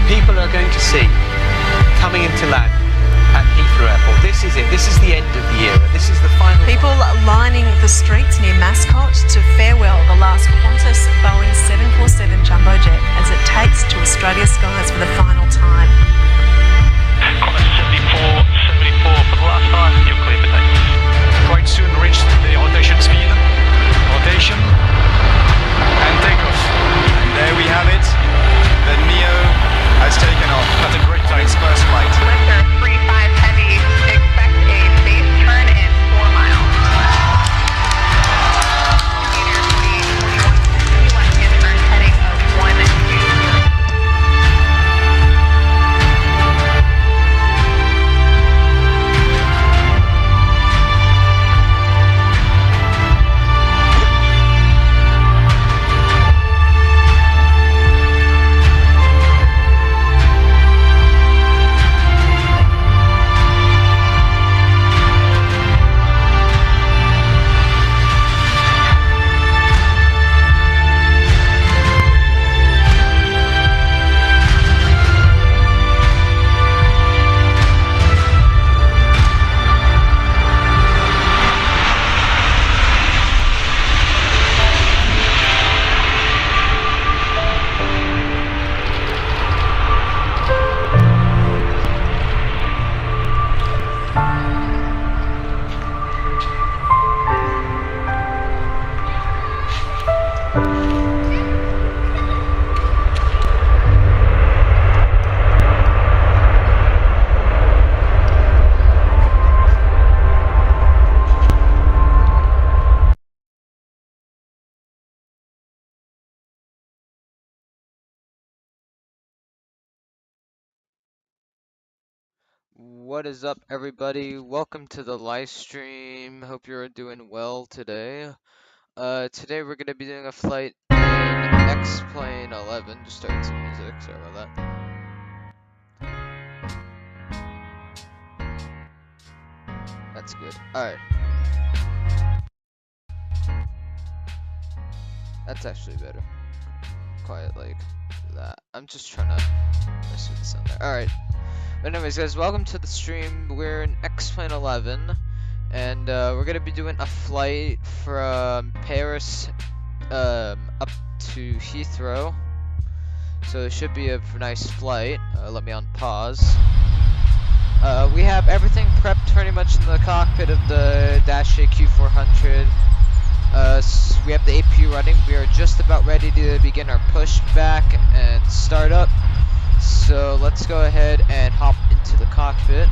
people are going to see coming into land at Heathrow Airport. This is it. This is the end of the era. This is the final. People lining the streets near Mascot to farewell the last Qantas Boeing 747 jumbo jet as it takes to Australia's skies for the final time. Qantas 74 for the last time. You're clear for takeoff. Quite soon reach the rotation speed. Rotation and takeoff. And there we have it. The Neo has taken off. That's a great time. Its first flight. Lifter 35 Heavy, expect a safe turn in 4 miles. Meter 21 turn heading of 1-2. What is up, everybody? Welcome to the live stream. Hope you're doing well today. Today we're gonna be doing a flight in XSplit 11. Just started some music. Sorry about that. That's good. All right. That's actually better. Quiet like that. I'm just trying to mess with the sound there. All right. But anyways, guys, welcome to the stream. We're in XSplit 11, and we're gonna be doing a flight from Paris up to Heathrow. So it should be a nice flight. Let me unpause. We have everything prepped pretty much in the cockpit of the Dash Q400. We have the APU running. We are just about ready to begin our pushback and start up. So let's go ahead and hop into the cockpit.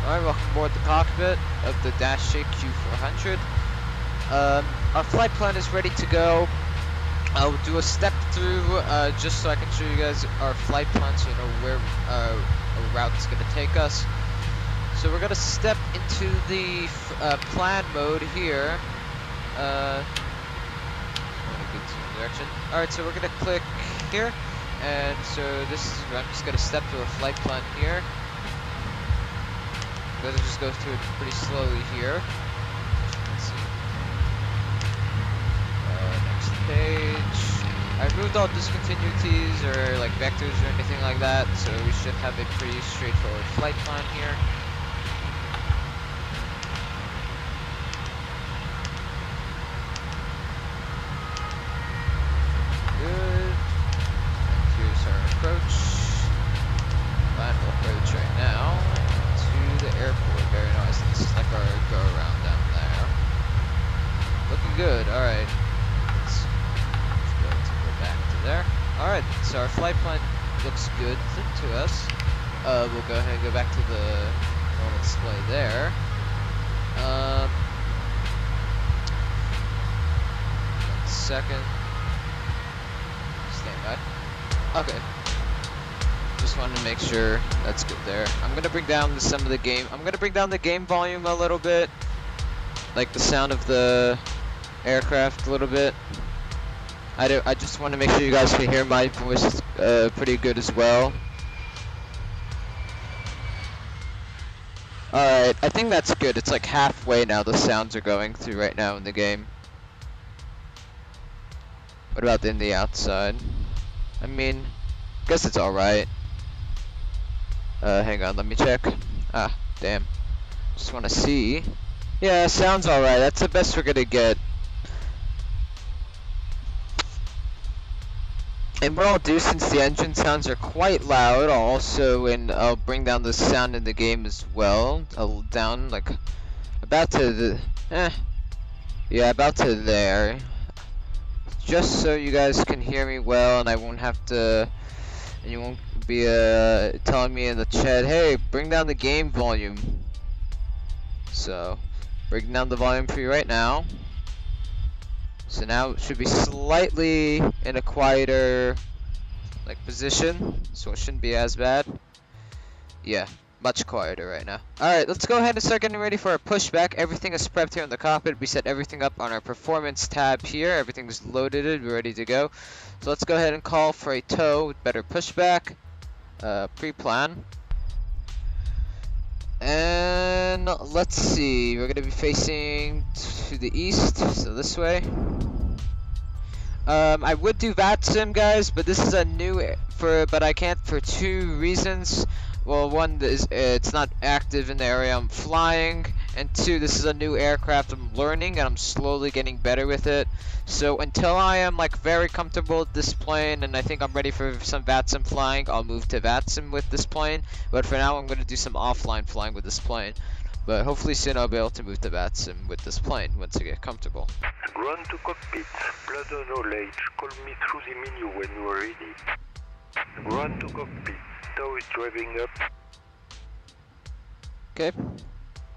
Alright, welcome aboard the cockpit of the Dash Q400. Our flight plan is ready to go. I'll do a step through just so I can show you guys our flight plan so you know where our route is going to take us. So we're going to step into the plan mode here. Direction. Alright, so we're gonna click here, and so this is, I'm just gonna step through a flight plan here. I'm gonna just go through it pretty slowly here. Let's see. Next page. I removed all discontinuities or like vectors or anything like that, so we should have a pretty straightforward flight plan here. Approach. Final approach right now to the airport. Very nice. This is like our go around down there. Looking good. Alright. Let's go back to there. Alright, so our flight plan looks good to us. We'll go ahead and go back to the normal display there. 1 second. Stand by. Okay. Just wanted to make sure that's good there. I'm gonna bring down some of the game. I'm gonna bring down the game volume a little bit, like the sound of the aircraft a little bit. I just want to make sure you guys can hear my voice pretty good as well. Alright, I think that's good. It's like halfway now the sounds are going through right now in the game. What about in the outside? I mean, guess it's alright. Hang on, let me check. Ah, damn. Just wanna see. Yeah, sounds alright. That's the best we're gonna get. And what I'll do, since the engine sounds are quite loud, I'll bring down the sound in the game as well. I'll down, like, about to about to there. Just so you guys can hear me well, and I won't have to, and you won't be telling me in the chat, hey, bring down the game volume. So, bring down the volume for you right now. So now it should be slightly in a quieter, like, position, so it shouldn't be as bad. Yeah, much quieter right now. Alright, let's go ahead and start getting ready for our pushback. Everything is prepped here in the cockpit. We set everything up on our performance tab here. Everything's loaded, we're ready to go. So let's go ahead and call for a tow with better pushback. Pre-plan. And let's see, we're gonna be facing to the east, so this way. I would do VATSIM, guys, but this is a new but I can't for two reasons. Well, one is it's not active in the area I'm flying, and two, this is a new aircraft I'm learning and I'm slowly getting better with it. So until I am like very comfortable with this plane and I think I'm ready for some VATSIM flying, I'll move to VATSIM with this plane. But for now, I'm going to do some offline flying with this plane. But hopefully soon I'll be able to move to VATSIM with this plane once I get comfortable. Ground to cockpit, blood knowledge, call me through the menu when you are ready. Ground to cockpit, tow is driving up. Okay,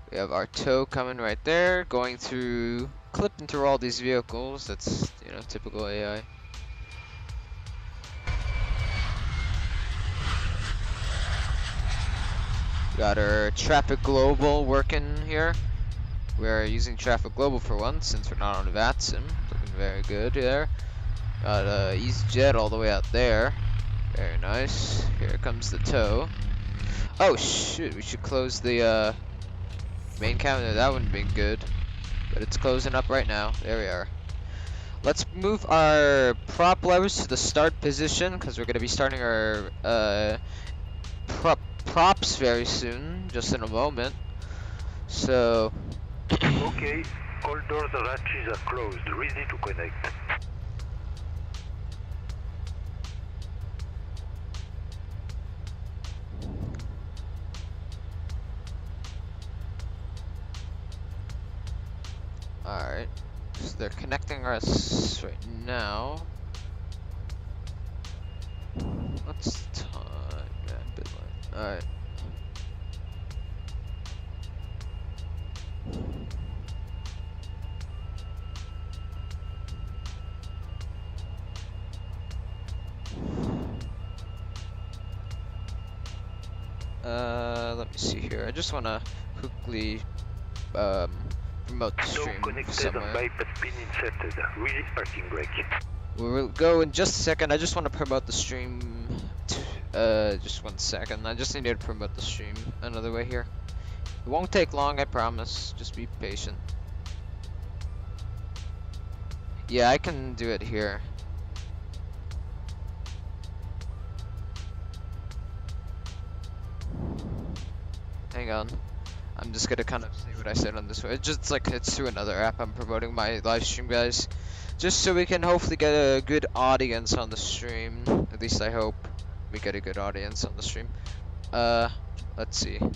we have our tow coming right there, going through, clipping through all these vehicles. That's, you know, typical AI. Got our Traffic Global working here. We're using Traffic Global for once since we're not on VATSIM. Looking very good there. Got EasyJet all the way out there. Very nice. Here comes the tow. Oh shoot, we should close the main camera. That wouldn't be good. But it's closing up right now. There we are. Let's move our prop levers to the start position because we're going to be starting our props very soon, just in a moment. So Okay, all doors and hatches are closed, ready to connect. alright, so they're connecting us right now. What's the time? Yeah, alright. Let me see here. I just want to quickly promote the stream connected somewhere. and bypass pin inserted. Release parking brake. We'll go in just a second. I just want to promote the stream. Just 1 second. I just needed to promote the stream another way here. It won't take long, I promise. Just be patient. Yeah, I can do it here. Hang on. I'm just gonna kind of say what I said on this way. It's just like it's through another app. I'm promoting my live stream, guys, just so we can hopefully get a good audience on the stream. At least I hope we get a good audience on the stream. Let's see. I'm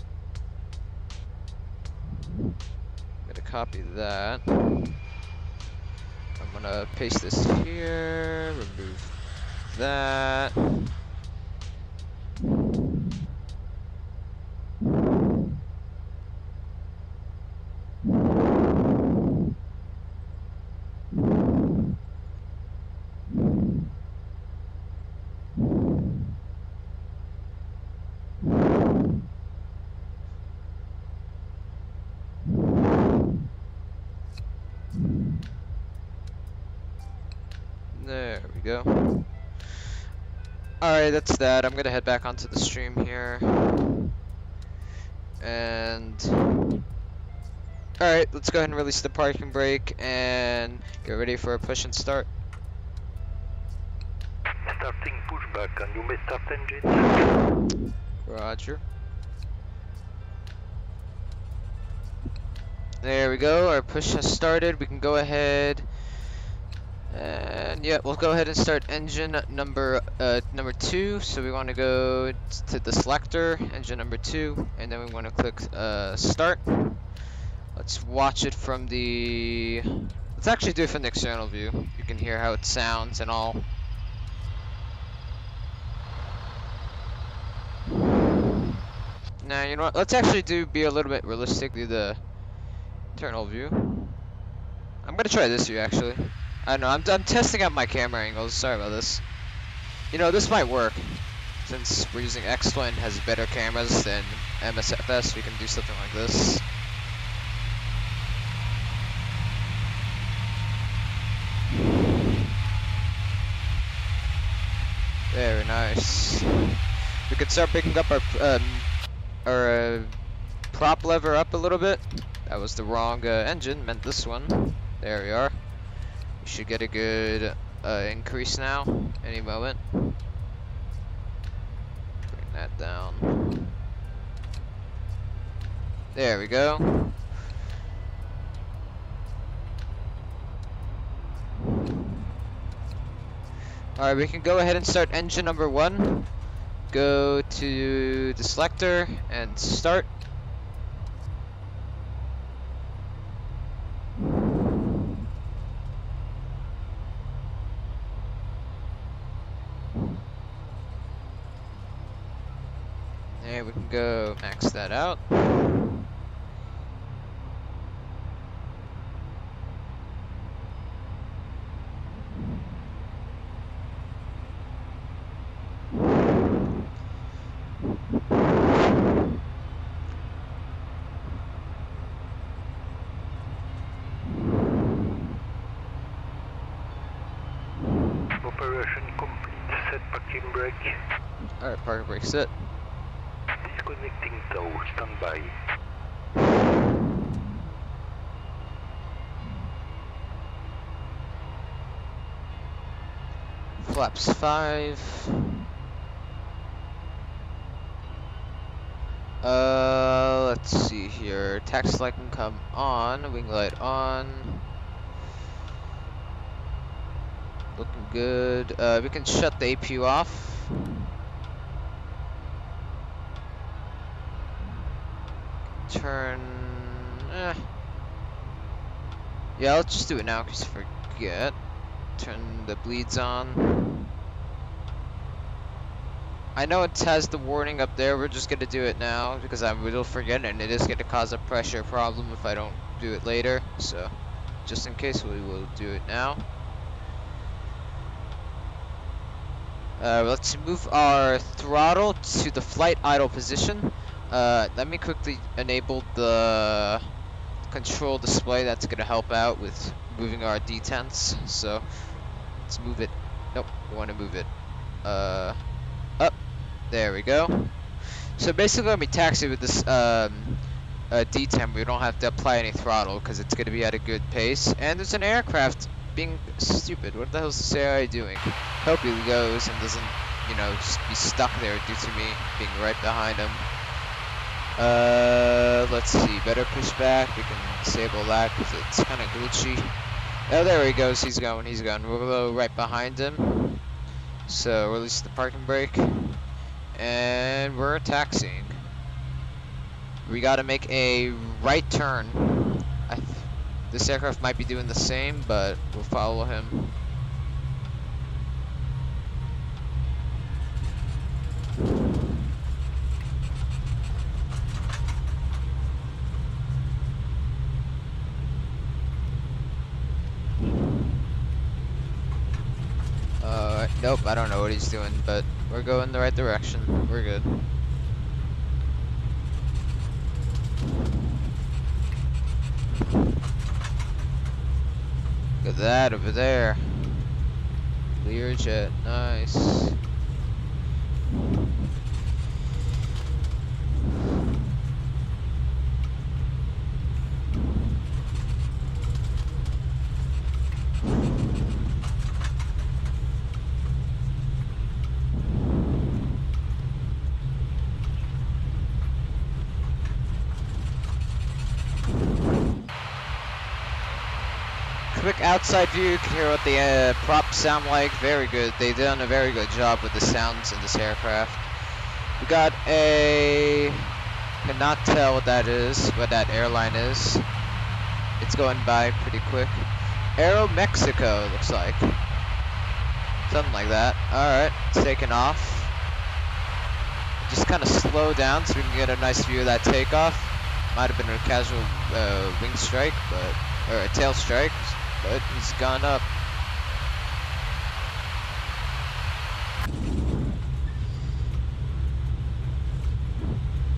gonna copy that. I'm gonna paste this here. Remove that. There we go. Alright, that's that. I'm gonna head back onto the stream here. And alright, let's go ahead and release the parking brake and get ready for a push and start. starting pushback and you may start engine. Roger. There we go, our push has started. We can go ahead and yeah, we'll go ahead and start engine number 2. So we want to go to the selector, engine number 2, and then we want to click start. Let's watch it from the, let's actually do it from the external view. You can hear how it sounds and all. Now, you know what, let's actually be a little bit realistic, do the internal view. I'm gonna try this view actually. I don't know, I'm testing out my camera angles, sorry about this. You know, this might work. Since we're using XSplit, has better cameras than MSFS, we can do something like this. Very nice. We can start picking up our prop lever up a little bit. That was the wrong engine, meant this one. There we are. We should get a good increase now, any moment. Bring that down. There we go. Alright, we can go ahead and start engine number 1. Go to the selector and start. There, we can go max that out. Operation complete. Set parking brake. Alright, parking brake set. Disconnecting tow. Standby. Flaps 5. Let's see here. Tax light can come on. Wing light on. Looking good. We can shut the APU off. Turn. Yeah, let's just do it now because I forget. Turn the bleeds on. I know it has the warning up there. We're just gonna do it now because I will forget, and it is gonna cause a pressure problem if I don't do it later. So, just in case, we will do it now. Let's move our throttle to the flight idle position. Let me quickly enable the control display. That's gonna help out with moving our detents. So let's move it. Nope, we want to move it up. There we go. So basically, when we taxi with this detent, we don't have to apply any throttle because it's gonna be at a good pace. And there's an aircraft being stupid. What the hell's this AI doing? Hope he goes and doesn't, you know, just be stuck there due to me being right behind him. Let's see. Better push back. We can disable that because it's kind of glitchy. Oh, there he goes. He's going. He's going. We'll go right behind him. So release the parking brake, and we're taxiing. We got to make a right turn. This aircraft might be doing the same, but we'll follow him. Nope, I don't know what he's doing, but we're going the right direction. We're good. Look at that over there. Learjet, nice. outside view, you can hear what the props sound like. Very good. They've done a very good job with the sounds in this aircraft. We got a... cannot tell what that is, what that airline is. It's going by pretty quick. Aero Mexico, looks like. Something like that. Alright, it's taking off. Just kind of slow down so we can get a nice view of that takeoff. Might have been a casual wing strike, or a tail strike, but he's gone up.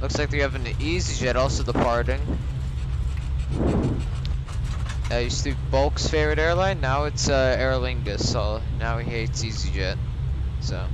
Looks like we have an EasyJet also departing. Used to be Bulk's favorite airline, now it's Aer Lingus, so now he hates EasyJet. So.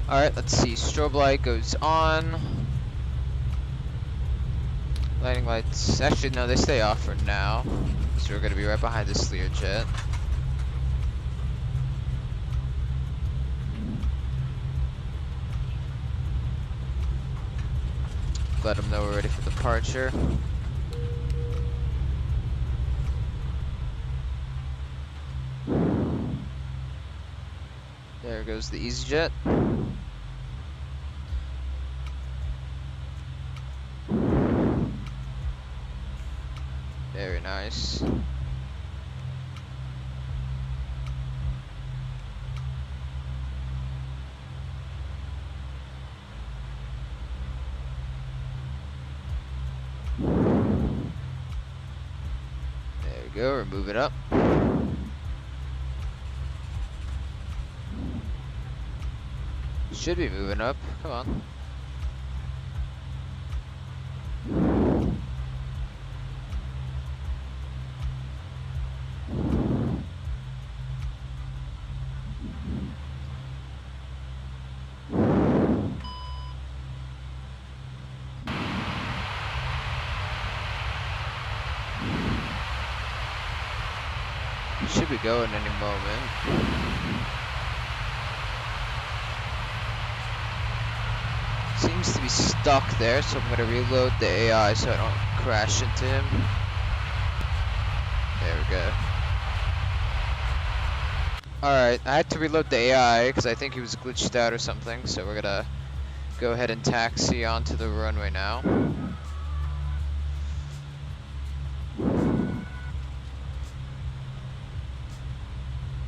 Alright, let's see. Strobe light goes on. Landing lights. Actually, no, they stay off for now. So we're going to be right behind this Learjet. Let them know we're ready for departure. There goes the EasyJet. Very nice. There we go, we're moving up. Should be moving up, come on. Should be going any moment. Seems to be stuck there, so I'm gonna reload the AI so I don't crash into him. There we go. Alright, I had to reload the AI because I think he was glitched out or something, so we're gonna go ahead and taxi onto the runway now.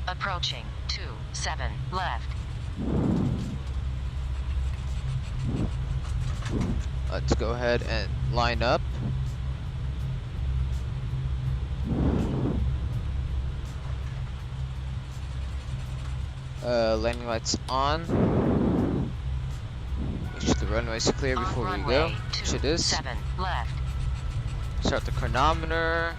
Approaching 27 left. Let's go ahead and line up. Landing lights on. Make sure the runway's clear before we go. Which it is. 7 left. Start the chronometer.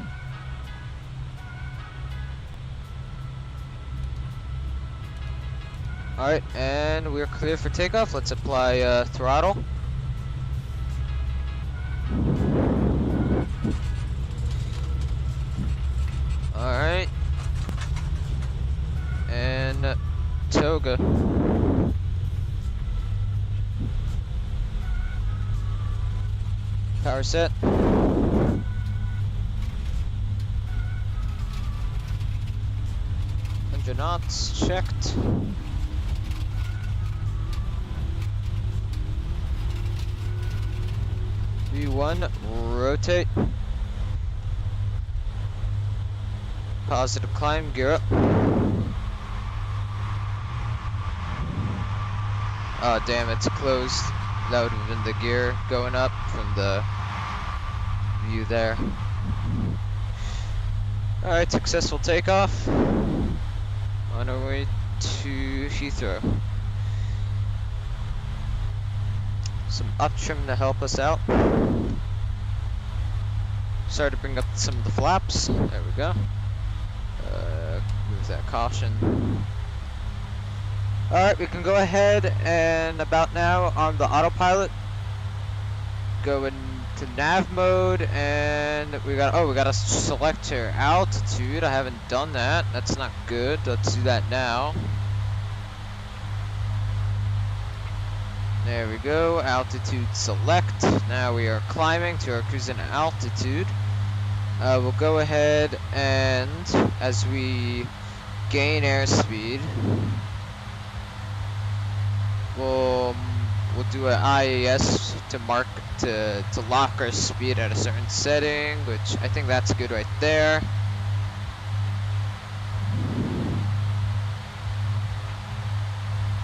Alright, and we're clear for takeoff. Let's apply throttle. Alright. And toga. Power set. Knots checked. V1, rotate. Positive climb, gear up. Oh damn, it's closed. That would have been the gear going up from the view there. Alright, successful takeoff. On our way to Heathrow. some up trim to help us out. Sorry to bring up some of the flaps. There we go. Move that caution. Alright, we can go ahead and about now on the autopilot. Go into nav mode and we gotta select here altitude. I haven't done that. That's not good. Let's do that now. There we go. Altitude select. Now we are climbing to our cruising altitude. We'll go ahead and as we gain airspeed, we'll do an IAS to lock our speed at a certain setting, which I think that's good right there.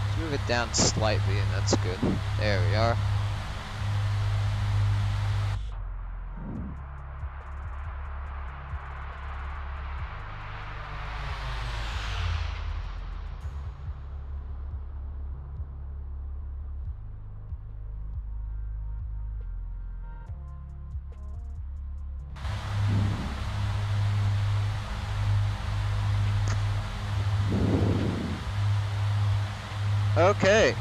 Let's move it down slightly, and that's good. There we are. Okay.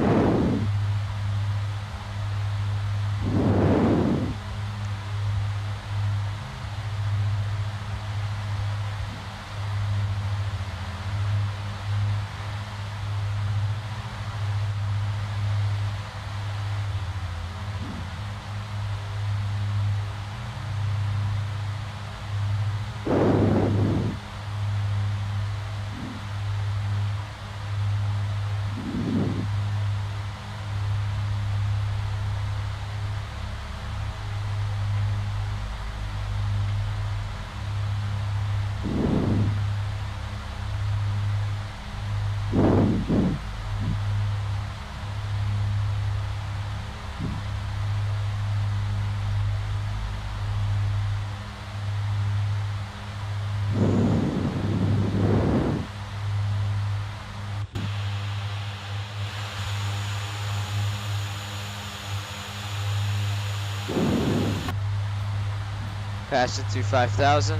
Pass it to 5,000.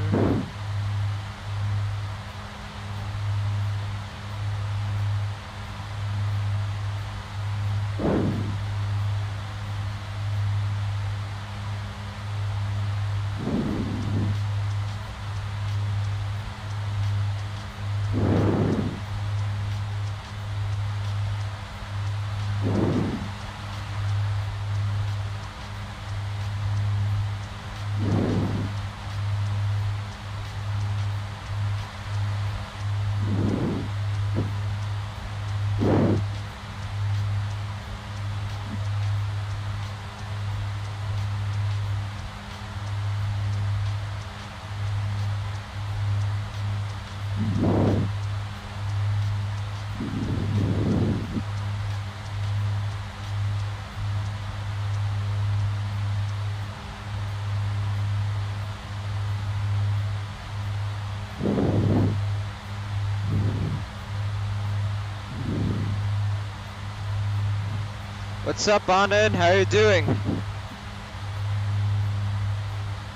What's up, Anand? How are you doing?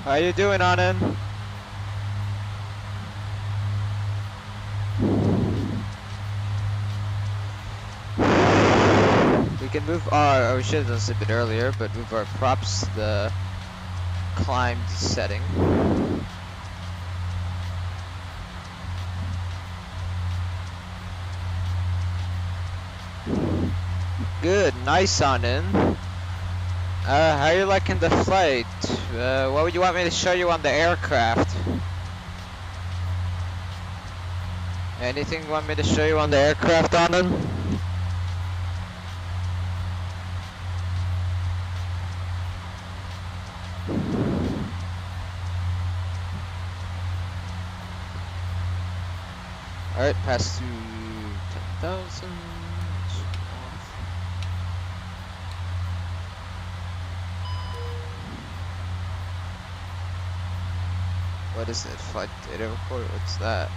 How are you doing, Anand? We can move our, we should have done this a bit earlier, but move our props to the climbed setting. Good, nice on in. How are you liking the flight? What would you want me to show you on the aircraft? Anything you want me to show you on the aircraft, Anand? Alright, pass to 10,000. What is it? Flight data report? What's that?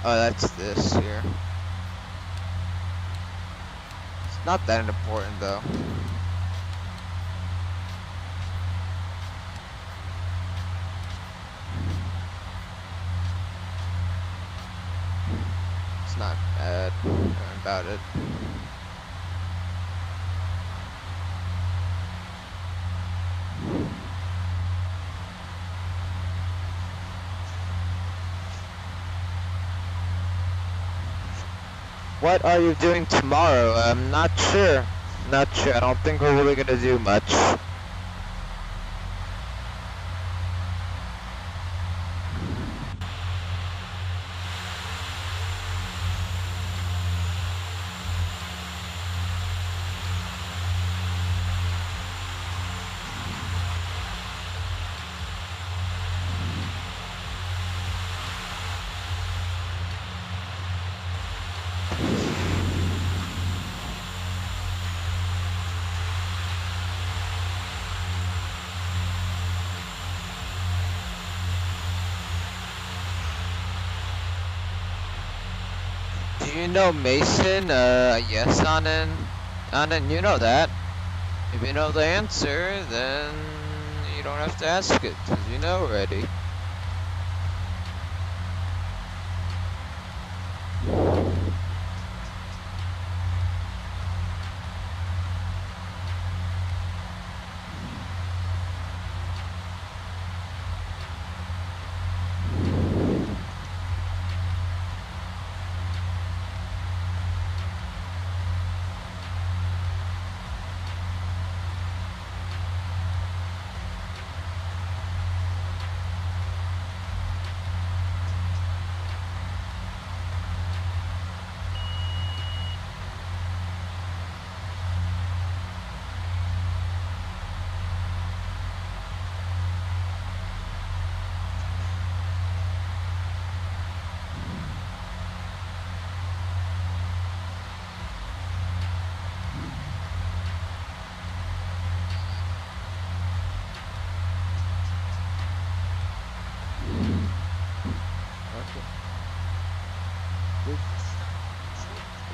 Oh, that's this here. It's not that important though. not bad about it. What are you doing tomorrow? I'm not sure. Not sure. I don't think we're really gonna do much. Do you know Mason? Yes, Anand, you know that. If you know the answer, then you don't have to ask it, because you know already.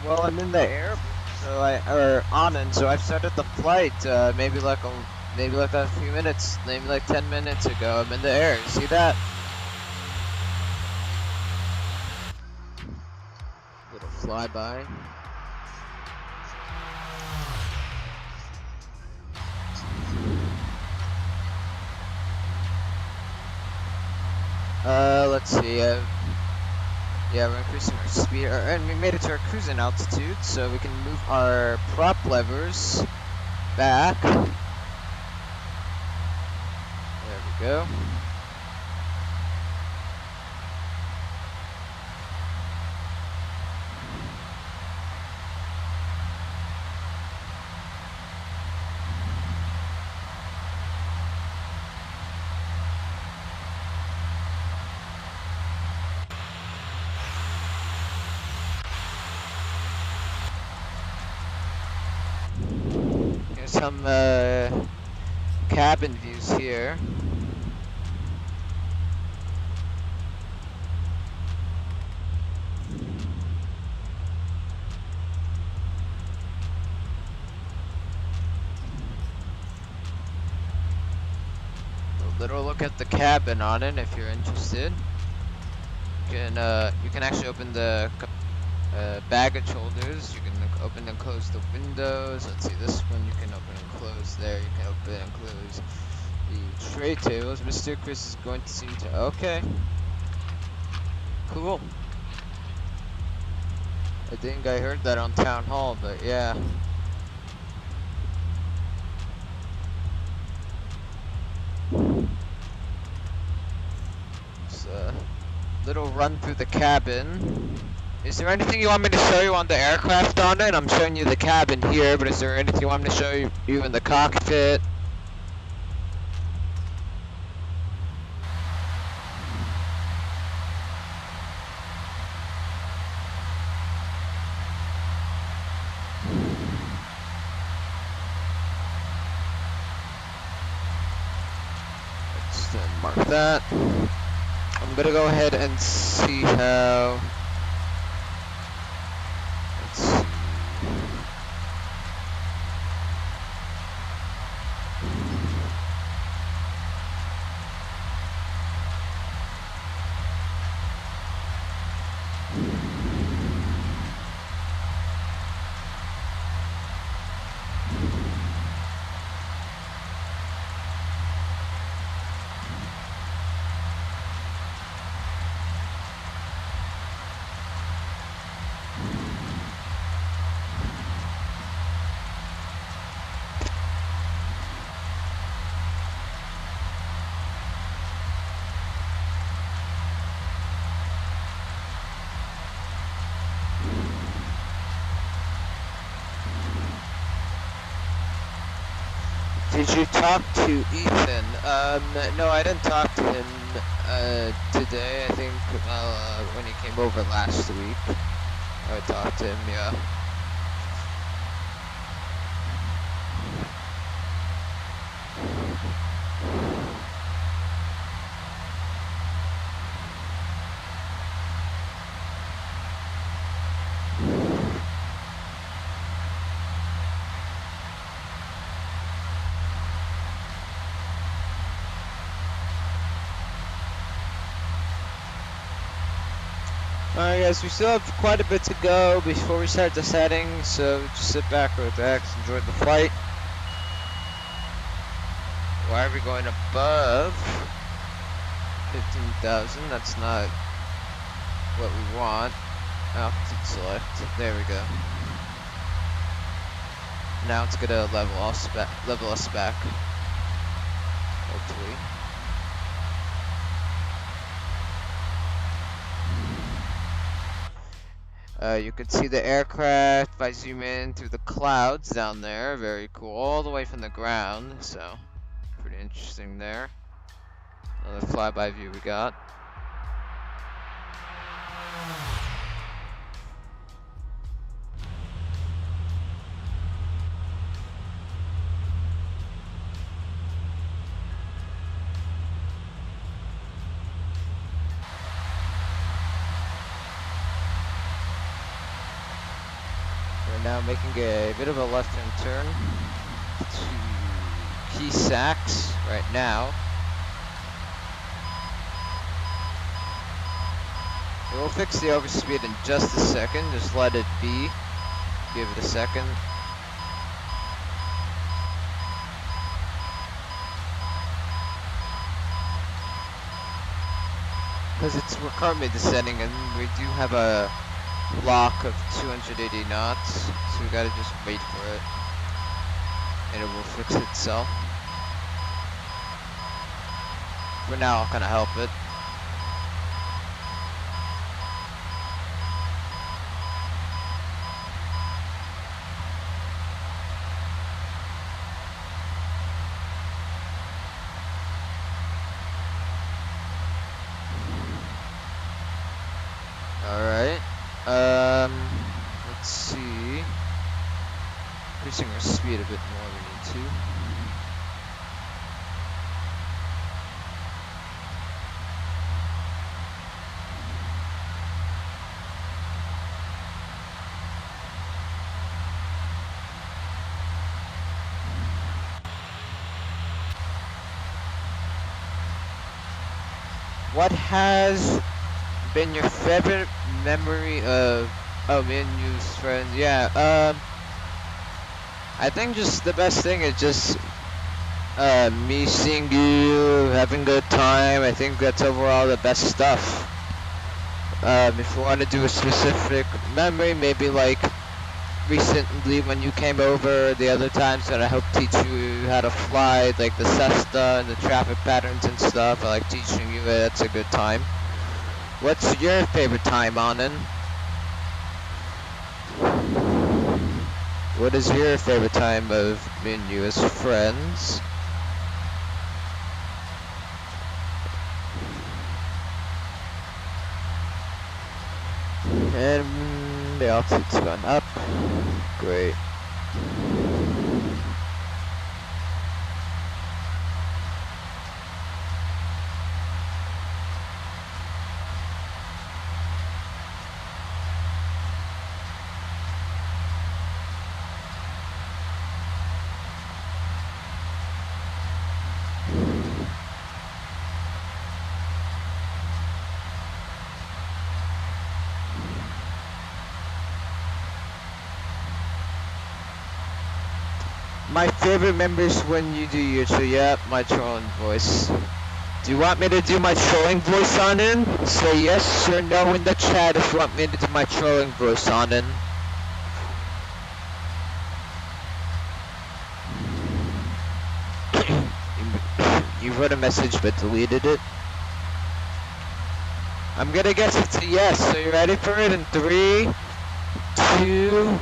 Well, I'm in the air, so I've started the flight. Maybe like a few minutes, maybe like 10 minutes ago. I'm in the air. See that? Little flyby. Let's see. Yeah, we're increasing our speed, and we made it to our cruising altitude, so we can move our prop levers back. There we go. Some cabin views here. A little look at the cabin on it if you're interested. You can actually open the baggage holders. You can open and close the windows. Let's see, this one you can open and close there. You can open and close the tray tables. Mr. Chris is going to seem to... Okay. Cool. I think I heard that on Town Hall, but yeah. It's a little run through the cabin. Is there anything you want me to show you on the aircraft on it? I'm showing you the cabin here, but is there anything you want me to show you in the cockpit? Let's mark that. I'm gonna go ahead and see how... Did you talk to Ethan? No, I didn't talk to him today. I think when he came over last week, I talked to him. Yeah. Alright guys, we still have quite a bit to go before we start the settings, so just sit back, relax, enjoy the flight. Why are we going above 15,000? That's not what we want. Altitude select. There we go. Now it's gonna level us back. Hopefully. You can see the aircraft if I zoom in through the clouds down there. Very cool. All the way from the ground, so pretty interesting there. Another flyby view we got. Now making a bit of a left-hand turn to Key Sachs right now. We'll fix the overspeed in just a second, just let it be. Give it a second. Because we're currently descending and we do have a lock of 280 knots, so we gotta just wait for it and it will fix itself. For now, I'll kind of help it. Alright. Let's see. Increasing our speed a bit more, we need to. What has been your favorite memory of me and you's friends? Yeah, I think just the best thing is just me seeing you, having a good time. I think that's overall the best stuff. If you want to do a specific memory, maybe like recently when you came over, the other times that I helped teach you how to fly, like the Cessna and the traffic patterns and stuff. I like teaching you it. That's a good time. What's your favorite time, Anand? What is your favorite time of me and you as friends? And the altitude's gone up. Great. My favorite members when you do your my trolling voice. Do you want me to do my trolling voice on him? Say yes or no in the chat if you want me to do my trolling voice on him. You wrote a message but deleted it. I'm gonna guess it's a yes, so you ready for it in 3, 2,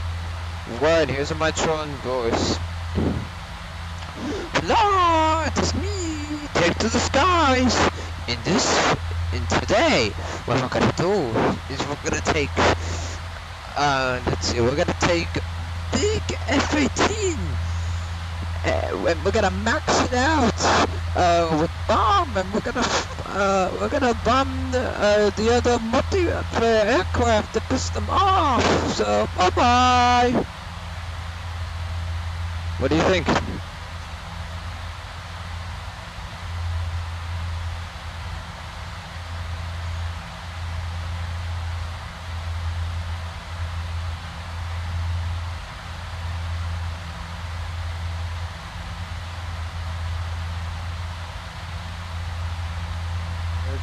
1. Here's my trolling voice. Hello, it is me, Take to the Skies. In today, what we're gonna do is we're gonna take, let's see, we're gonna take big F-18, and we're gonna max it out, with bomb, and we're gonna bomb the other multi-player aircraft to piss them off. So, bye-bye. What do you think?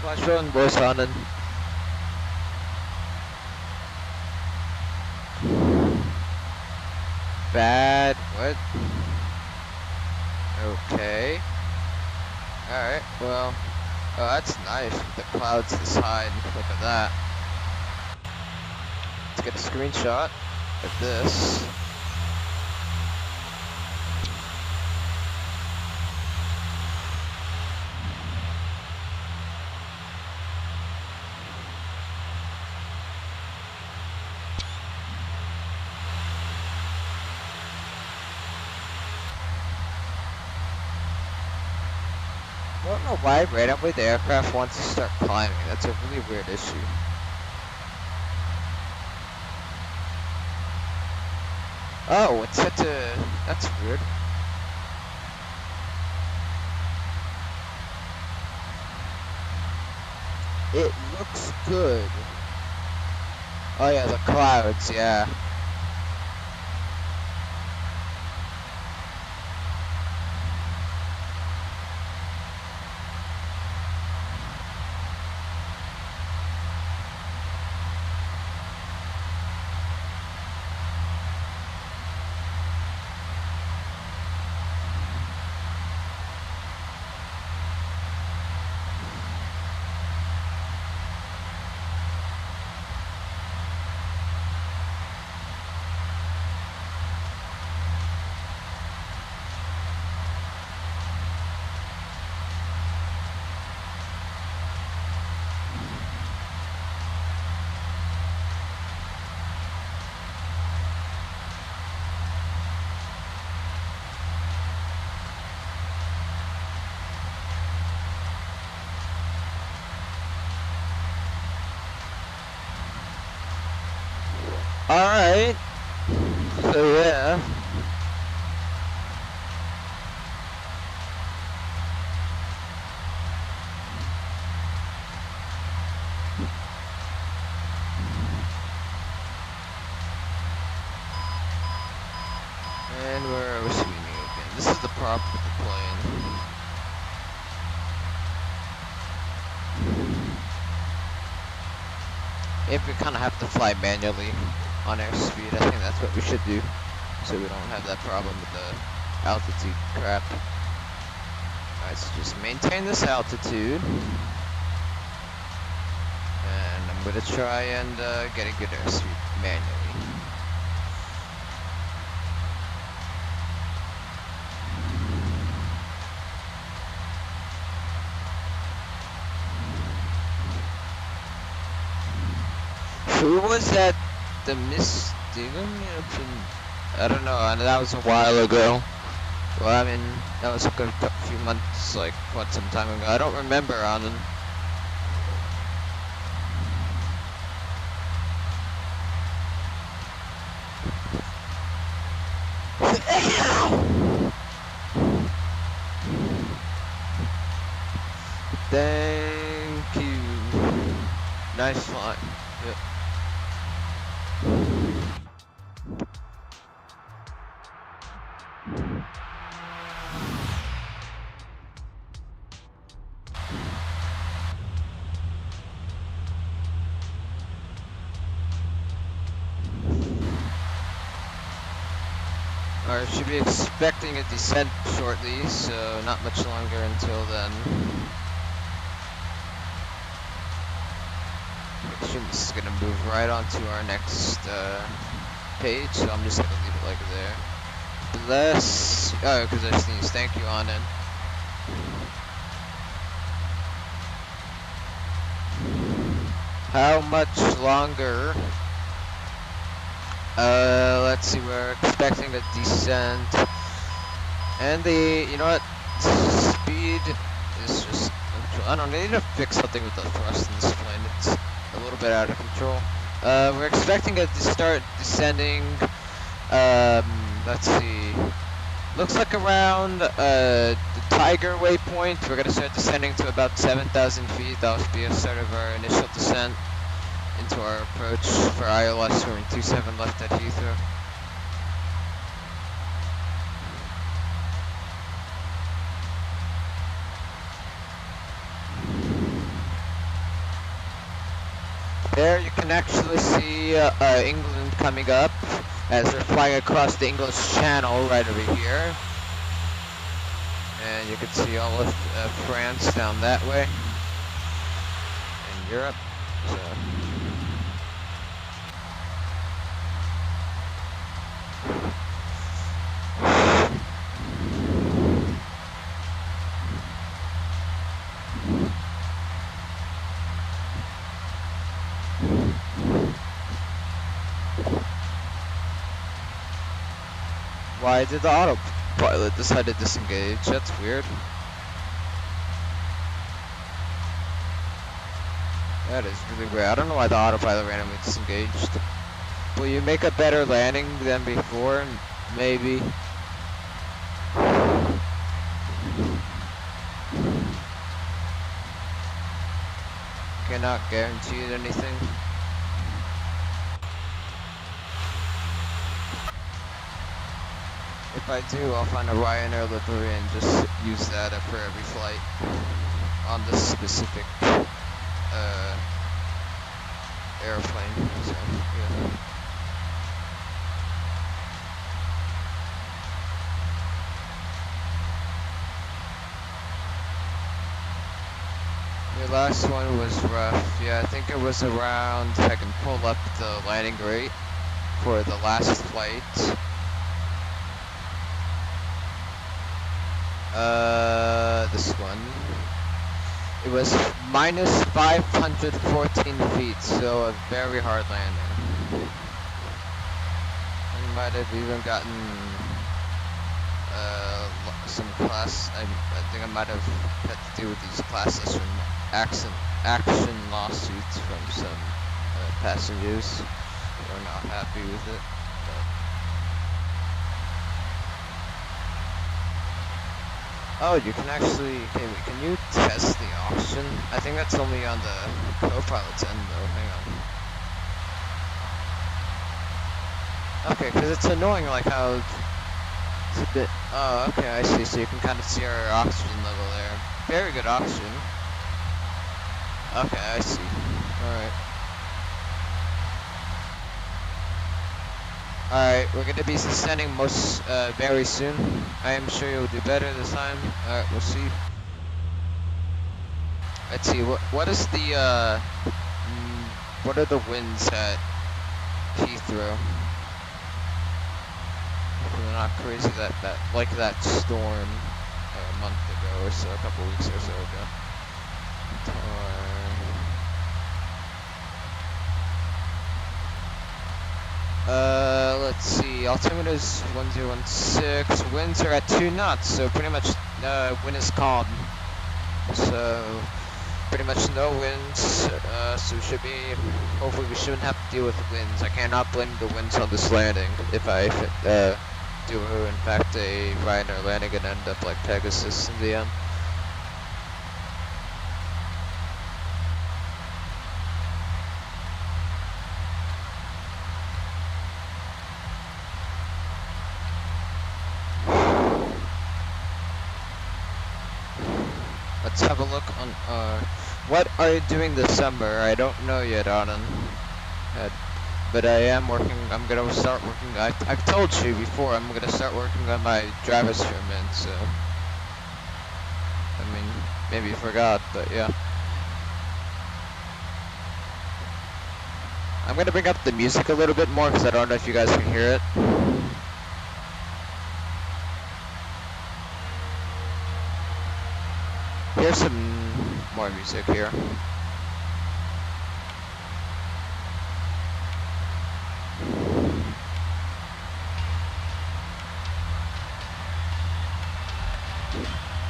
My phone was on and bad. What? Okay. Alright, well. Oh, that's nice with the clouds to the side. Look at that. Let's get a screenshot of this. I don't know why randomly the aircraft wants to start climbing. That's a really weird issue. Oh, it's set to... That's weird. It looks good. Oh yeah, the clouds, yeah. Alright. So yeah. And we're swinging again. This is the prop with the plane. If we kind of have to fly manually on airspeed, I think that's what we should do, so we don't have that problem with the altitude crap. Alright, so just maintain this altitude, and I'm gonna try and get a good airspeed manually. Who was that? The Miss Diggum? I don't know, and that was a while ago. Well, I mean, that was like a few months, like, quite some time ago. I don't remember, Anand. Thank you. Nice flying. Yep. Alright, should be expecting a descent shortly, so not much longer until then. I assume this is gonna move right onto our next page, so I'm just gonna leave it like there. bless. Oh, because I sneezed. Thank you, Anand. How much longer? Let's see. We're expecting a descent, and you know what? Speed is just. I don't know. They need to fix something with the thrust in this plane. It's a little bit out of control. We're expecting it to start descending. Let's see. Looks like around the Tiger waypoint. We're gonna start descending to about 7,000 feet. That'll be a start of our initial descent into our approach for ILS. We're in 27 left at Heathrow. There you can actually see England coming up as they're flying across the English Channel right over here. And you can see all of France down that way in Europe. So. Why did the autopilot decide to disengage? That's weird. That is really weird. I don't know why the autopilot randomly disengaged. Will you make a better landing than before? Maybe. Cannot guarantee anything. If I do, I'll find a Ryanair livery and just use that for every flight on this specific airplane. So, yeah. The last one was rough. Yeah, I think it was around, I can pull up the landing rate for the last flight. This one. It was minus 514 feet, so a very hard landing. I might have even gotten some class. I think I might have had to do with these classes from action lawsuits from some passengers who are not happy with it. Oh, you can actually, can you test the oxygen? I think that's only on the co-pilot's end though, hang on. Okay, because it's annoying like how it's a bit, oh, okay, I see, so you can kind of see our oxygen level there. Very good oxygen. Okay, I see, alright. Alright, we're gonna be descending very soon. I am sure you'll do better this time. Alright, we'll see. Let's see, what is the, what are the winds at Heathrow? They're not crazy like that storm a month ago or so, a couple weeks or so ago. Let's see, altimeter is 1016, winds are at 2 knots, so pretty much wind is calm. So, pretty much no winds, so hopefully we shouldn't have to deal with winds. I cannot blame the winds on this landing if I do in fact a Ryanair landing and end up like Pegasus in the end. Let's have a look on, what are you doing this summer? I don't know yet, Anand. But I am working, I'm gonna start working, I've told you before, I'm gonna start working on my driver's permit, so. I mean, maybe you forgot, but yeah. I'm gonna bring up the music a little bit more, because I don't know if you guys can hear it. Here's some more music here.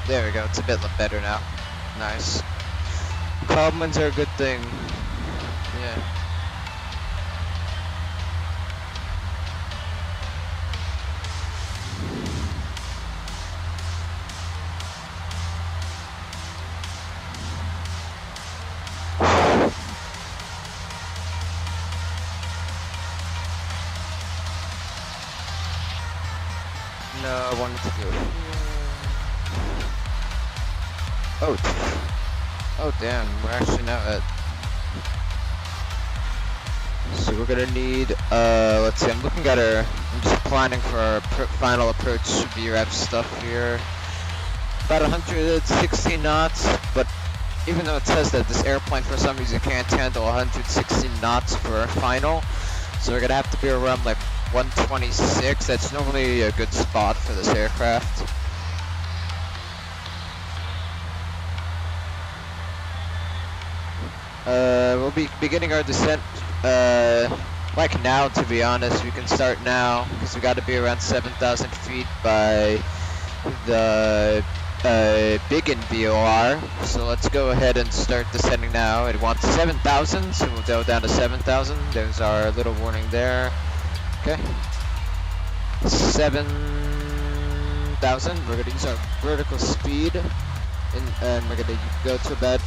There we go, it's a bit better now. Nice. Compliments are a good thing. Yeah. No, I wanted to do it. Oh damn, we're actually now at... So we're gonna need, let's see, I'm looking at I'm just planning for our final approach VREF stuff here. About 160 knots, but even though it says that this airplane for some reason can't handle 160 knots for final, so we're gonna have to be around like 126. That's normally a good spot for this aircraft. We'll be beginning our descent, like now, to be honest. We can start now, because we got to be around 7,000 feet by the Big in VOR. So let's go ahead and start descending now. It wants 7,000, so we'll go down to 7,000. There's our little warning there. Okay. 7,000. We're going to use our vertical speed, and we're going to go to about,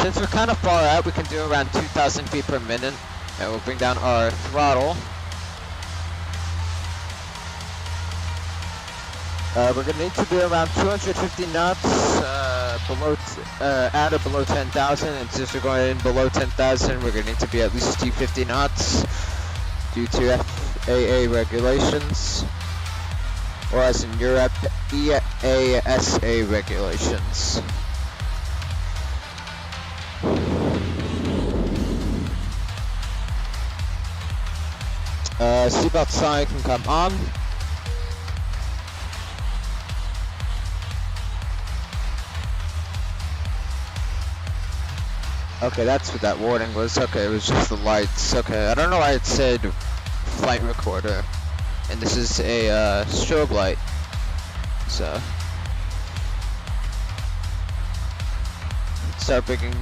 since we're kind of far out, we can do around 2,000 feet per minute, and we'll bring down our throttle. We're gonna need to be around 250 knots, at or below 10,000, and since we're going below 10,000, we're gonna need to be at least 250 knots due to FAA regulations, or as in Europe, EASA regulations. Seatbelt sign can come on. Okay, that's what that warning was. Okay, it was just the lights. Okay, I don't know why it said flight recorder. And this is a strobe light. So start bringing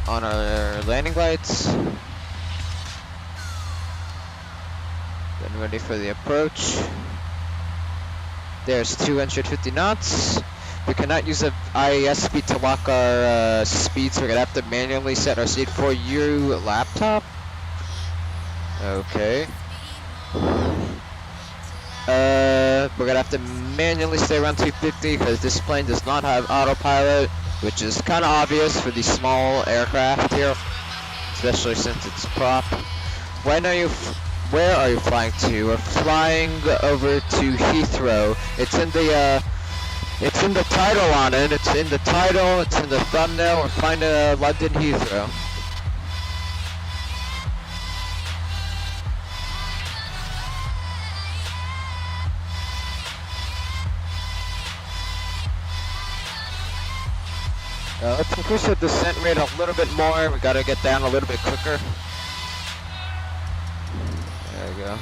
on our landing lights. Then ready for the approach. There's 250 knots. We cannot use a IAS speed to lock our speed, so we're gonna have to manually set our speed for your laptop. Okay. We're gonna have to manually stay around 250 because this plane does not have autopilot, which is kind of obvious for these small aircraft here, especially since it's prop. Where are you flying to? We're flying over to Heathrow. It's in the title on it. It's in the title. It's in the thumbnail. We're flying to London Heathrow. Let's increase the descent rate a little bit more. We gotta get down a little bit quicker. There we go.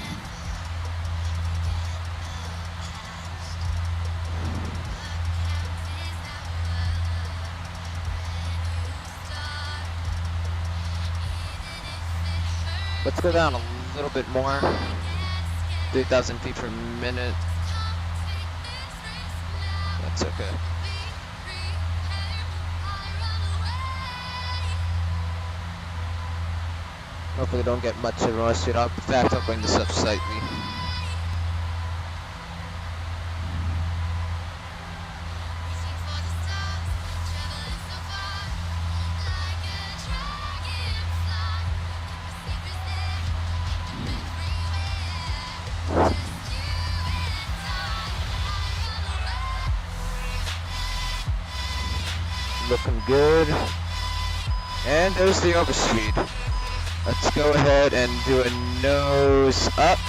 Let's go down a little bit more. 3,000 feet per minute. That's okay. Hopefully don't get much of a speed up. In fact, I'll bring this up slightly. Looking good. And there's the overspeed. Let's go ahead and do a nose up.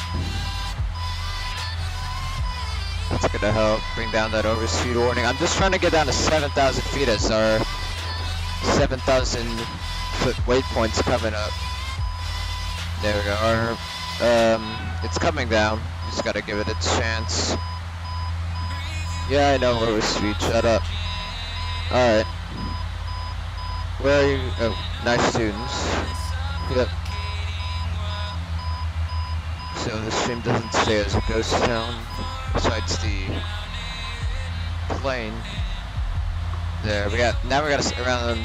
Let's gonna help bring down that overspeed warning. I'm just trying to get down to 7,000 feet as our 7,000 foot waypoint's coming up. There we go. It's coming down. Just gotta give it its chance. Yeah, I know overspeed. Shut up. Alright. Where are you? Oh, nice students. Yep. So the stream doesn't stay as a ghost town, besides the plane. There, now we got around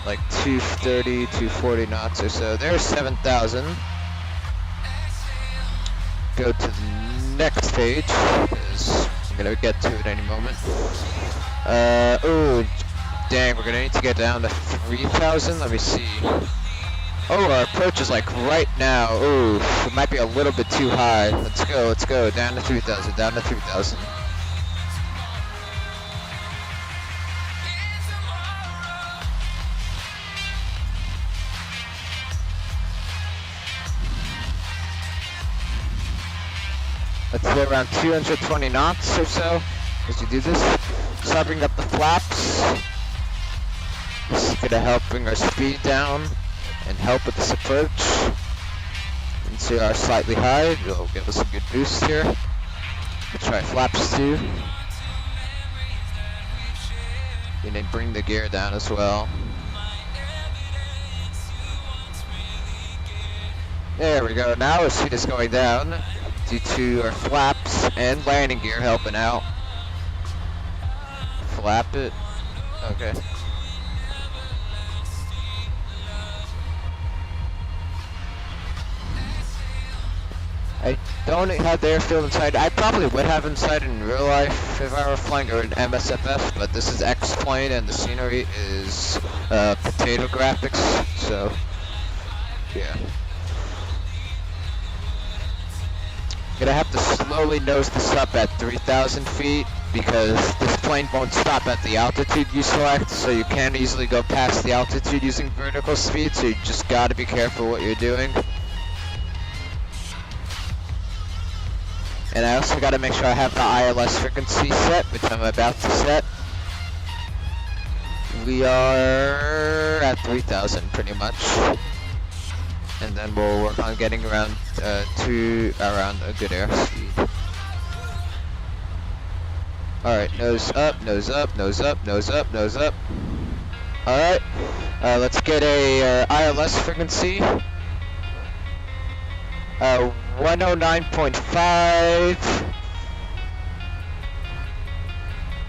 like 230, 240 knots or so. There's 7,000. Go to the next page, because I'm gonna get to it any moment. Oh, dang, we're gonna need to get down to 3,000. Let me see. Oh, our approach is like right now. Oh, it might be a little bit too high. Let's go, down to 3,000, down to 3,000. Let's go around 220 knots or so as we do this. Start bringing up the flaps. This is gonna help bring our speed down and help with this approach. And see our slightly high, it'll give us a good boost here. We'll try flaps too. And then bring the gear down as well. There we go, now our speed is going down due to our flaps and landing gear helping out. Flap it, okay. I don't have the airfield inside. I probably would have inside in real life if I were flying or an MSFF, but this is X-Plane and the scenery is potato graphics, so yeah. Gonna have to slowly nose this up at 3,000 feet because this plane won't stop at the altitude you select, so you can't easily go past the altitude using vertical speed, so you just gotta be careful what you're doing. And I also gotta make sure I have the ILS frequency set, which I'm about to set. We are at 3,000 pretty much. And then we'll work on getting around around a good airspeed. Alright, nose up, nose up, nose up, nose up, nose up. Alright, let's get a ILS frequency. 109.5.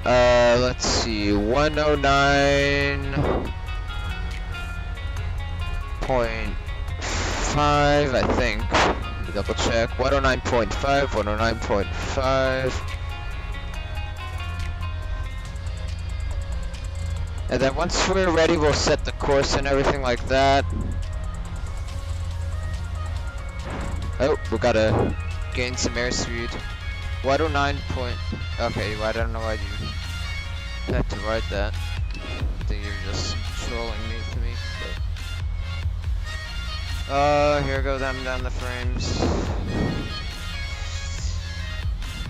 Let's see, 109.5, I think. Double check. 109.5, 109.5. And then once we're ready, we'll set the course and everything like that. Oh, we gotta gain some airspeed. 109 point. Okay, I don't know why you had to write that. I think you're just trolling me to me. But... here go them down the frames.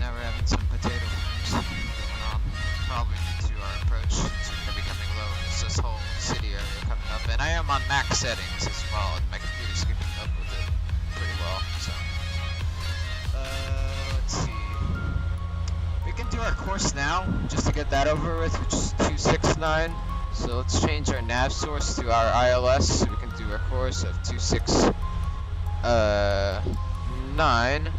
Now we're having some potato frames going on. Probably due to our approach. It's gonna be coming low. It's this whole city area coming up, and I am on max settings as well, and my computer's keeping up with it pretty well, so. Let's see. We can do our course now, just to get that over with, which is 269. So let's change our nav source to our ILS, so we can do our course of 269.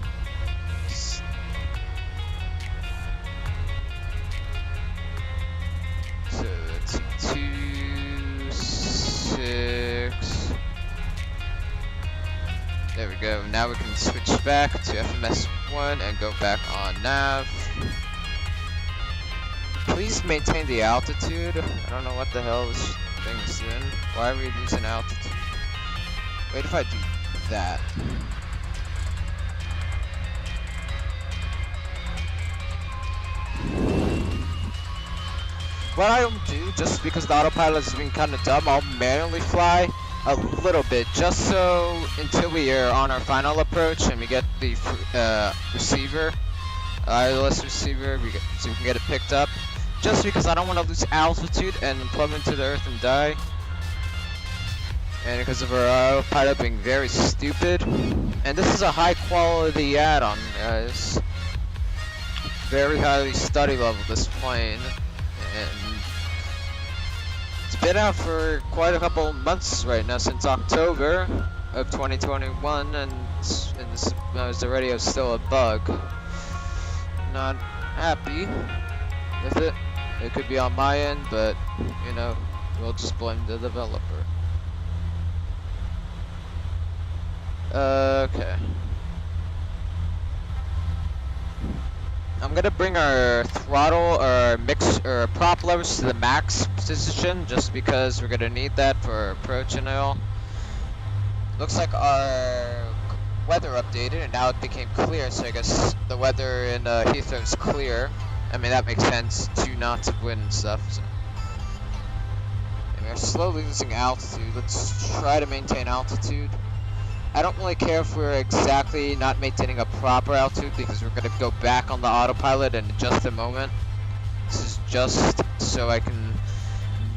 So let's see, 26. There we go. Now we can switch back to FMS1 and go back on nav. Please maintain the altitude. I don't know what the hell this thing is doing. Why are we losing altitude? Wait, if I do that. What I'll do, just because the autopilot has been kind of dumb, I'll manually fly a little bit, just so until we are on our final approach and we get the receiver, ILS receiver so we can get it picked up. Just because I don't want to lose altitude and plummet to the earth and die. And because of our autopilot being very stupid. And this is a high quality add-on, guys. Very highly study level, this plane. And it's been out for quite a couple months right now, since October of 2021, and this the radio is still a bug. Not happy with it. It could be on my end, but you know, we'll just blame the developer. Okay. I'm gonna bring our throttle or prop levers to the max position, just because we're gonna need that for approach and all. Looks like our weather updated and now it became clear, so I guess the weather in Heathrow is clear. I mean, that makes sense, 2 knots of wind and stuff. So. And we're slowly losing altitude. Let's try to maintain altitude. I don't really care if we're exactly not maintaining a proper altitude, because we're going to go back on the autopilot in just a moment. This is just so I can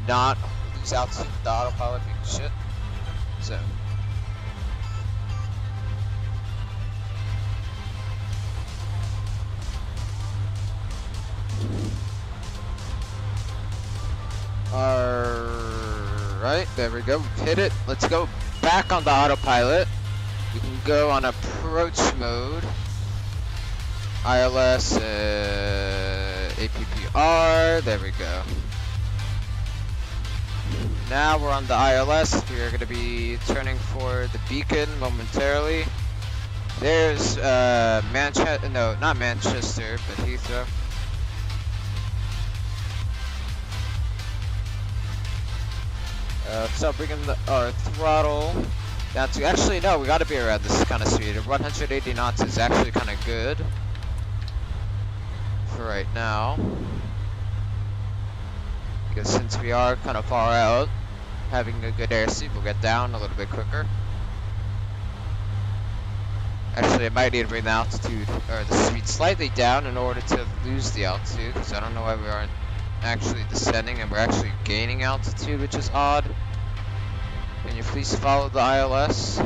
not lose altitude with the autopilot being shit. So. Alright, there we go. We've hit it. Let's go back on the autopilot. We can go on approach mode. ILS, APPR. There we go. Now we're on the ILS. We are going to be turning for the beacon momentarily. There's Manchester. No, not Manchester, but Heathrow. So bringing our throttle down to, actually no, we gotta be around this kind of speed. 180 knots is actually kind of good for right now. Because since we are kind of far out, having a good airspeed will get down a little bit quicker. Actually, I might need to bring the altitude, or the speed slightly down in order to lose the altitude, because I don't know why we aren't actually descending and we're actually gaining altitude, which is odd. Can you please follow the ILS?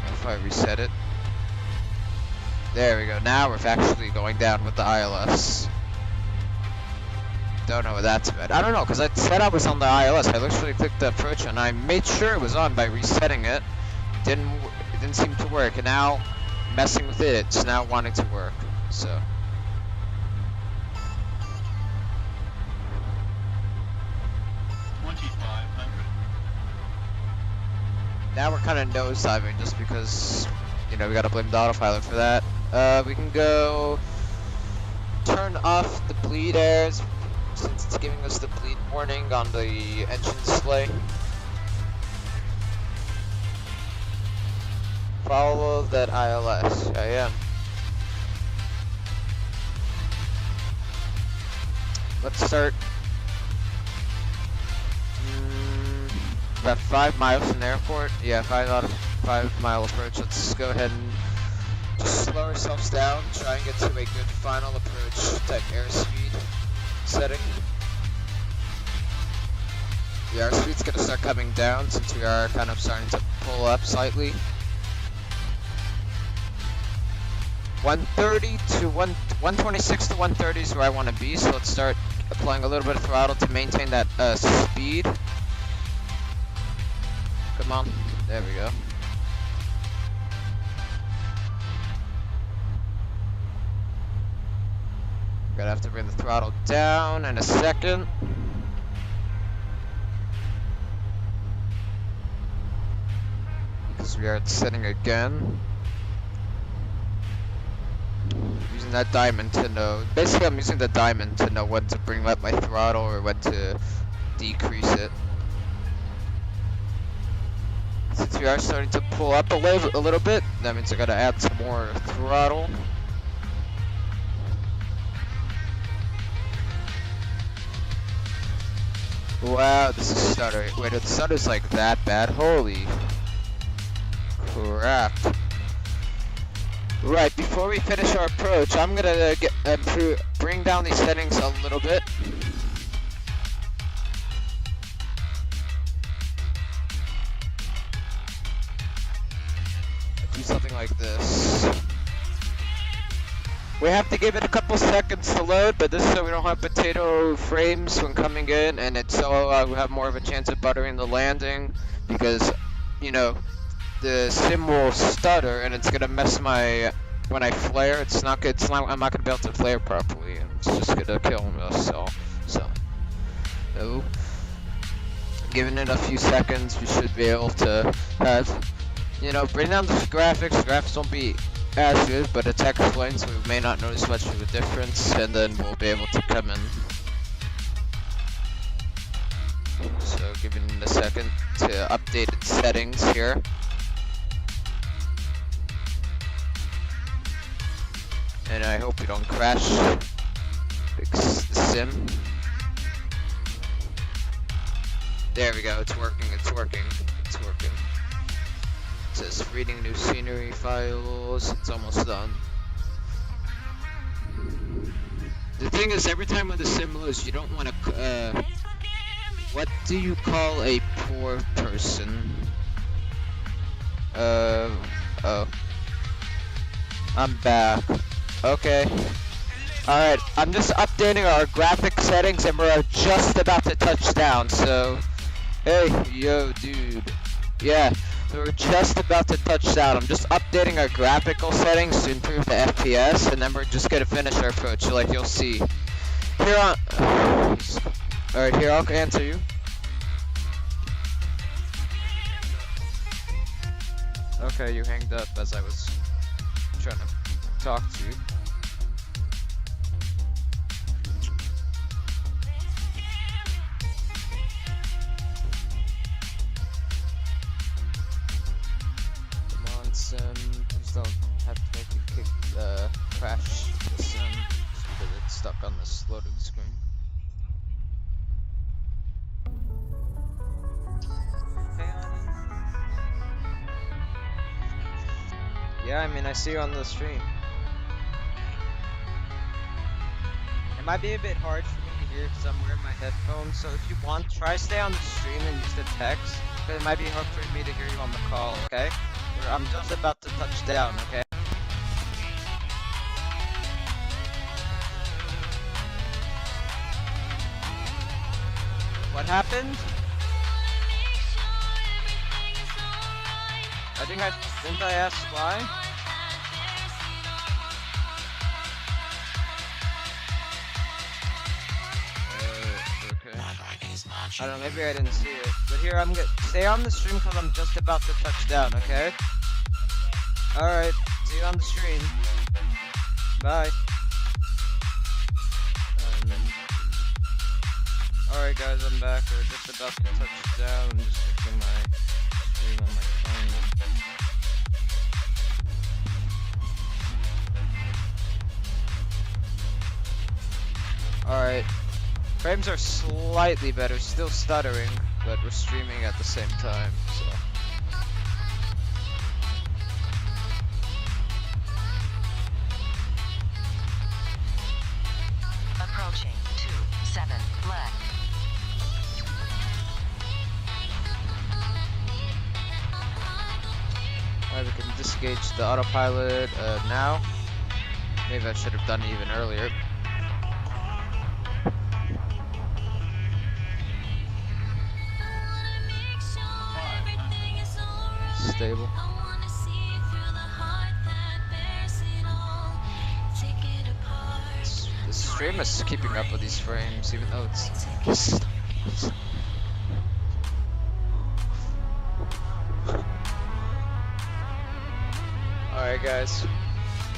If I reset it. There we go. Now we're actually going down with the ILS. Don't know what that's about. I don't know, because I said I was on the ILS. I literally clicked the approach and I made sure it was on by resetting it. It didn't seem to work, and now messing with it, it's now wanting to work. So. Now we're kind of nosediving just because, you know, we gotta blame the autopilot for that. We can go turn off the bleed airs since it's giving us the bleed warning on the engine display. Follow that ILS. I am. Let's start. About 5 miles from the airport. Yeah, 5 mile approach. Let's go ahead and just slow ourselves down. Try and get to a good final approach type airspeed setting. The airspeed's gonna start coming down since we are kind of starting to pull up slightly. 130 to 126 to 130 is where I want to be. So let's start applying a little bit of throttle to maintain that speed. Come on, there we go. Gonna have to bring the throttle down in a second. Because we are descending again. Using that diamond to know, basically I'm using the diamond to know when to bring up my throttle or when to decrease it. Since we are starting to pull up a little bit, that means I gotta add some more throttle. Wow, this is stuttering. Wait, the stutter's like that bad? Holy crap. Right, before we finish our approach, I'm gonna bring down these settings a little bit. Do something like this. We have to give it a couple seconds to load, but this is so we don't have potato frames when coming in, and it's so we have more of a chance of buttering the landing, because, you know, the sim will stutter and it's gonna mess my, when I flare, I'm not gonna be able to flare properly, and it's just gonna kill us all. So, giving it a few seconds, we should be able to have, you know, bring down the graphics. The graphics won't be as good, but it's XSplit, so we may not notice much of a difference, and then we'll be able to come in. So, giving it a second to updated settings here. And I hope we don't crash the sim. There we go, it's working, it's working, it's working. It says reading new scenery files, it's almost done. The thing is, every time when the sim loads, you don't want to, what do you call a poor person? Oh. I'm back. Okay. Alright, I'm just updating our graphic settings and we're just about to touch down, so... Hey, yo, dude. Yeah, we're just about to touch down. I'm just updating our graphical settings to improve the FPS, and then we're just gonna finish our approach, so like you'll see. Here on... Alright, here, I'll answer you. Okay, you hanged up as I was trying to talk to you. Come on, Sim. Please don't have to make you crash the Sim just because it's stuck on this loading screen. Hey, honey. Yeah, I mean, I see you on the stream. It might be a bit hard for me to hear because I'm wearing my headphones, so if you want, try stay on the stream and use the text, because it might be hard for me to hear you on the call, okay? I'm just about to touch down, okay? What happened? Didn't I ask why? Okay. I don't know, maybe I didn't see it. But here, I'm gonna stay on the stream because I'm just about to touch down, okay? Alright, see you on the stream. Bye. Alright guys, I'm back. We're just about to touch down. I'm just fixing my stream on my phone. Alright. Frames are slightly better, still stuttering, but we're streaming at the same time, so. Approaching 27 left. Alright, we can disengage the autopilot now. Maybe I should have done it even earlier. Stable. The stream is keeping up with these frames, even though it's Alright guys,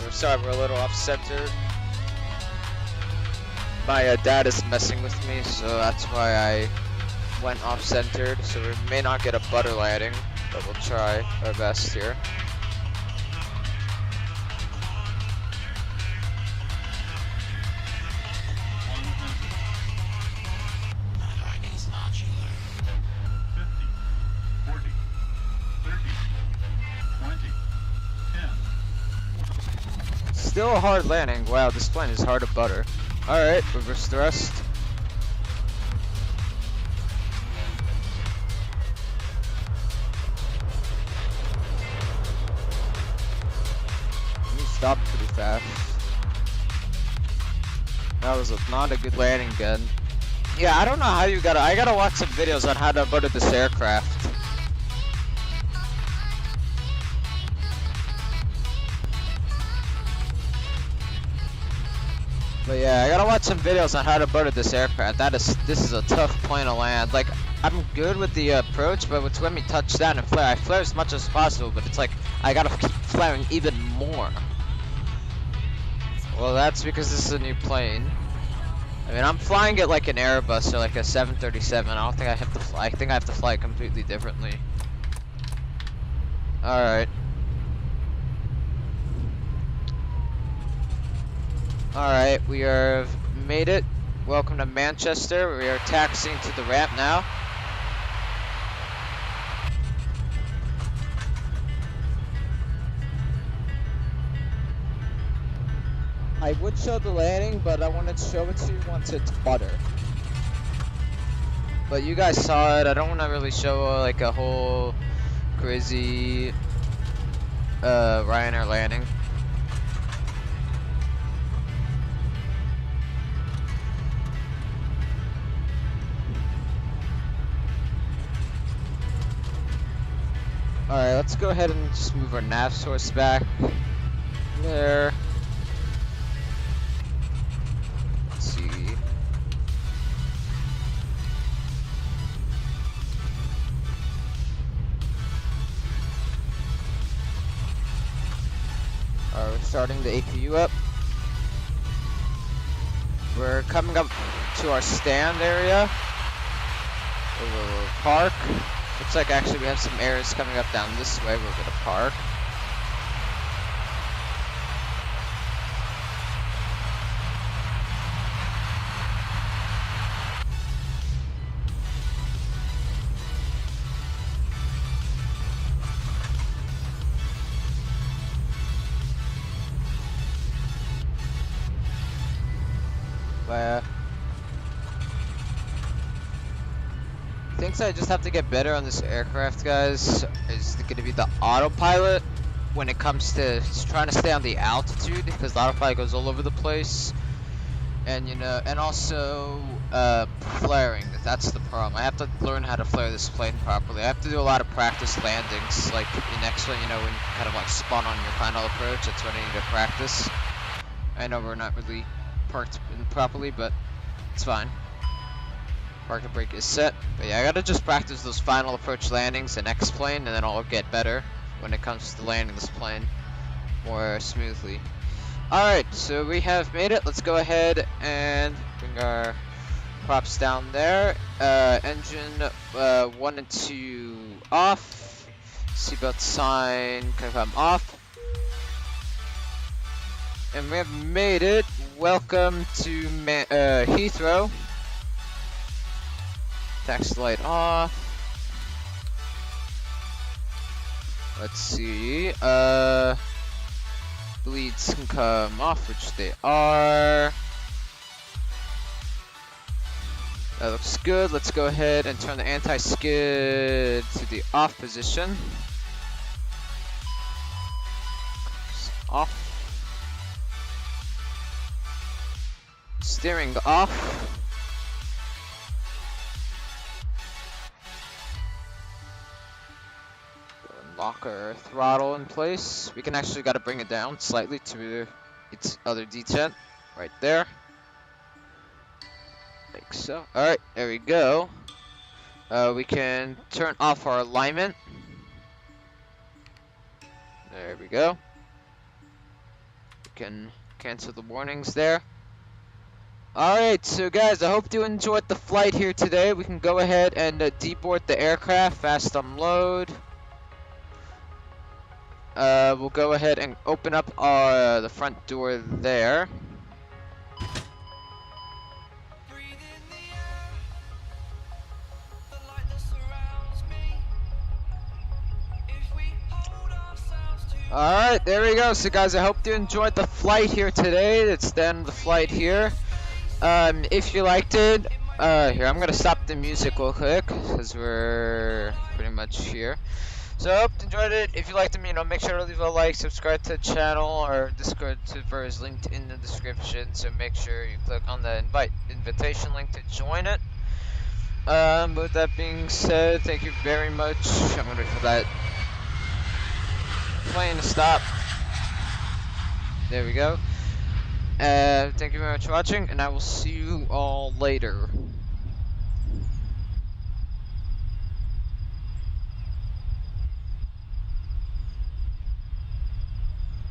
we're sorry we're a little off center. My dad is messing with me, so that's why I went off centered, so we may not get a butter landing, but we'll try our best here. still a hard landing. Wow, this plane is hard to butter. Alright, reverse thrust. We stopped pretty fast. That was not a good landing again. Yeah, I don't know how you I gotta watch some videos on how to butter this aircraft. But yeah, I gotta watch some videos on how to butter this aircraft. This is a tough plane to land. Like, I'm good with the approach, but it's when we touch down and flare. I flare as much as possible, but it's like, I gotta keep flaring even more. Well, that's because this is a new plane. I mean, I'm flying it like an Airbus or like a 737. I don't think I have to fly. I think I have to fly it completely differently. Alright. Alright, we are made it. Welcome to Manchester. We are taxiing to the ramp now. I would show the landing, but I wanted to show it to you once it's butter. But you guys saw it. I don't want to really show like a whole crazy Ryanair landing. Alright, let's go ahead and just move our nav source back. There. Let's see. Alright, we're starting the APU up. We're coming up to our stand area. We'll park. Looks like actually we have some areas coming up down this way. We're gonna park. Things I just have to get better on this aircraft, guys, is going to be the autopilot when it comes to trying to stay on the altitude, because the autopilot goes all over the place, and you know, and also flaring. That's the problem. I have to learn how to flare this plane properly. I have to do a lot of practice landings, like in X-Wing, you know, when you kind of like spawn on your final approach. That's when I need to practice. I know we're not really parked in properly, but it's fine. Park and brake is set, but yeah, I gotta just practice those final approach landings in X-Plane, and then I'll get better when it comes to landing this plane more smoothly. Alright, so we have made it. Let's go ahead and bring our props down there. Engine 1 and 2 off. Seatbelt sign confirm off. And we have made it. Welcome to Heathrow. Taxi light off. Let's see. Bleeds can come off, which they are. That looks good. Let's go ahead and turn the anti-skid to the off position. Off. Steering off. Lock our throttle in place. We can actually gotta bring it down slightly to its other detent. Right there. Like so. Alright, there we go. We can turn off our alignment. There we go. We can cancel the warnings there. Alright, so guys, I hope you enjoyed the flight here today. We can go ahead and deboard the aircraft, fast unload. We'll go ahead and open up the front door there. Alright, there we go. So guys, I hope you enjoyed the flight here today. It's the end of the flight here. If you liked it, here, I'm gonna stop the music real quick, because we're pretty much here. So I hope you enjoyed it. If you liked it, make sure to leave a like, subscribe to the channel, or Discord server is linked in the description, so make sure you click on the invitation link to join it. With that being said, thank you very much. I'm gonna wait for that plane to stop. There we go. Thank you very much for watching, and I will see you all later.